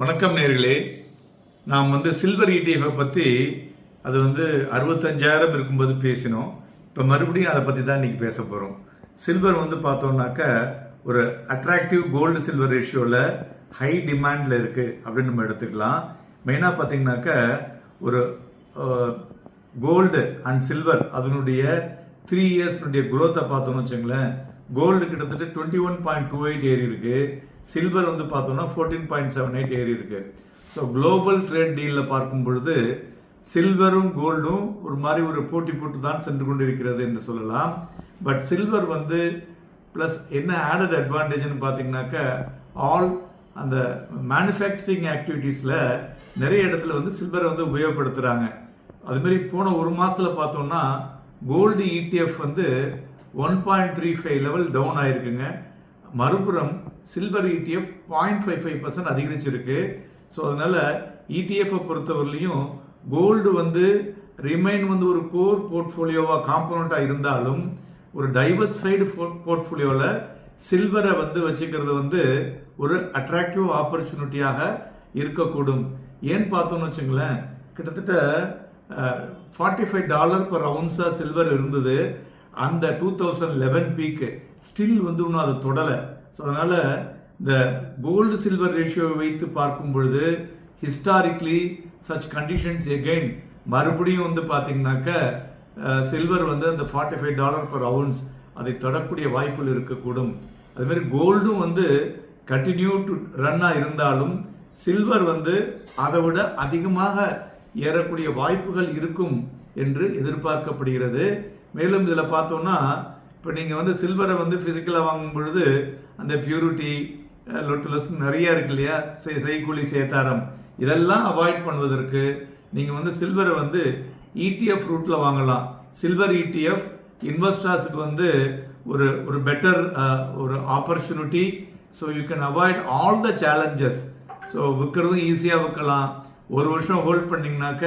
வணக்கம் நேர்களே. நாம் சில்வர் ETF பற்றி அது 65,000 இருக்கும்போது பேசினோம். இப்போ மறுபடியும் அதை பற்றி தான் இன்றைக்கி பேச போகிறோம். சில்வர் பார்த்தோம்னாக்க ஒரு அட்ராக்டிவ் கோல்டு சில்வர் ரேஷியோவில் ஹை டிமாண்டில் இருக்குது அப்படின்னு நம்ம எடுத்துக்கலாம். மெயினாக பார்த்தீங்கன்னாக்க ஒரு கோல்டு அண்ட் சில்வர் அதனுடைய 3 இயர்ஸ்னுடைய குரோத்தை பார்த்தோம்னு வச்சுங்களேன். கோல்டு கிட்டத்தட்ட 21.28 ஏறி இருக்கு. சில்வர் பார்த்தோம்னா 14.78 ஏறி இருக்கு. ஸோ குளோபல் ட்ரேட் டீலில் பார்க்கும் பொழுது சில்வரும் கோல்டும் ஒரு மாதிரி ஒரு போட்டி போட்டு தான் சென்று கொண்டிருக்கிறது என்று சொல்லலாம். பட் சில்வர் ப்ளஸ் என்ன ஆடட் அட்வான்டேஜ்னு பார்த்தீங்கன்னாக்க ஆல் அந்த மேனுஃபேக்சரிங் ஆக்டிவிட்டீஸில் நிறைய இடத்துல சில்வரை உபயோகப்படுத்துகிறாங்க. அதுமாரி போன ஒரு மாதத்தில் பார்த்தோம்னா கோல்டு ETF 1.35 லெவல் டவுன் ஆயிருக்குங்க. மறுபுறம் சில்வர் ETF 0.55% அதிகரிச்சிருக்கு. ஸோ அதனால ETF பொறுத்தவரையிலையும் கோல்டு ரிமைன் ஒரு கோர் போர்ட்ஃபோலியோவாக காம்பனண்ட்டாக இருந்தாலும் ஒரு டைவர்ஸ்ஃபைடு போர்ட்ஃபோலியோவில் சில்வரை வச்சுக்கிறது ஒரு அட்ராக்டிவ் ஆப்பர்ச்சுனிட்டியாக இருக்கக்கூடும். ஏன்னு பார்த்தோம்னு வச்சுங்களேன், கிட்டத்தட்ட $45 per ounce சில்வர் இருந்தது. அந்த 2011 பீக்கு ஸ்டில் இன்னும் அதை தொடலை. ஸோ அதனால் இந்த கோல்டு சில்வர் ரேஷியோவை வைத்து பார்க்கும் பொழுது ஹிஸ்டாரிக்லி சச் கண்டிஷன்ஸ் எகெயின் மறுபடியும் பார்த்தீங்கன்னாக்க சில்வர் அந்த $45 per ounce அதை தொடக்கூடிய வாய்ப்புகள் இருக்கக்கூடும். அதுமாரி கோல்டும் கண்டினியூ டு ரன்னாக இருந்தாலும் சில்வர் அதை விட அதிகமாக ஏறக்கூடிய வாய்ப்புகள் இருக்கும் என்று எதிர்பார்க்கப்படுகிறது. மேலும் இதில் பார்த்தோம்னா இப்போ நீங்கள் சில்வரை ஃபிசிக்கலாக வாங்கும் பொழுது அந்த பியூரிட்டி லொட்டுலஸ் நிறையா இருக்கு இல்லையா, செய்கூலி சேதாரம் இதெல்லாம் அவாய்ட் பண்ணுவதற்கு நீங்கள் சில்வரை ETF ரூட்டில் வாங்கலாம். சில்வர் ETF இன்வெஸ்டர்ஸுக்கு ஒரு பெட்டர் ஒரு opportunity. So you can avoid all the challenges. So விற்கிறதும் ஈஸியாக விற்கலாம். ஒரு வருஷம் ஹோல்ட் பண்ணிங்கனாக்க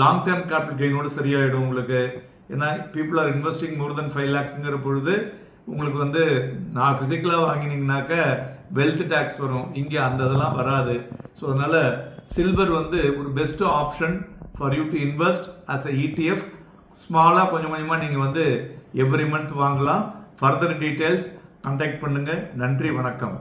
லாங் டேர்ம் கேபிட்டல் கெயினோடு சரியாயிடும் உங்களுக்கு. ஏன்னா people are investing more than 5 lakhsங்கிற பொழுது உங்களுக்கு நான் ஃபிசிக்கலாக வாங்கினீங்கனாக்க வெல்த் டேக்ஸ் வரும். இங்கே அந்த இதெல்லாம் வராது. ஸோ அதனால் சில்வர் ஒரு best option for you to invest as a ETF. ஸ்மாலாக கொஞ்சம் கொஞ்சமாக நீங்கள் எவ்ரி மந்த் வாங்கலாம். ஃபர்தர் டீட்டெயில்ஸ் கான்டாக்ட் பண்ணுங்கள். நன்றி, வணக்கம்.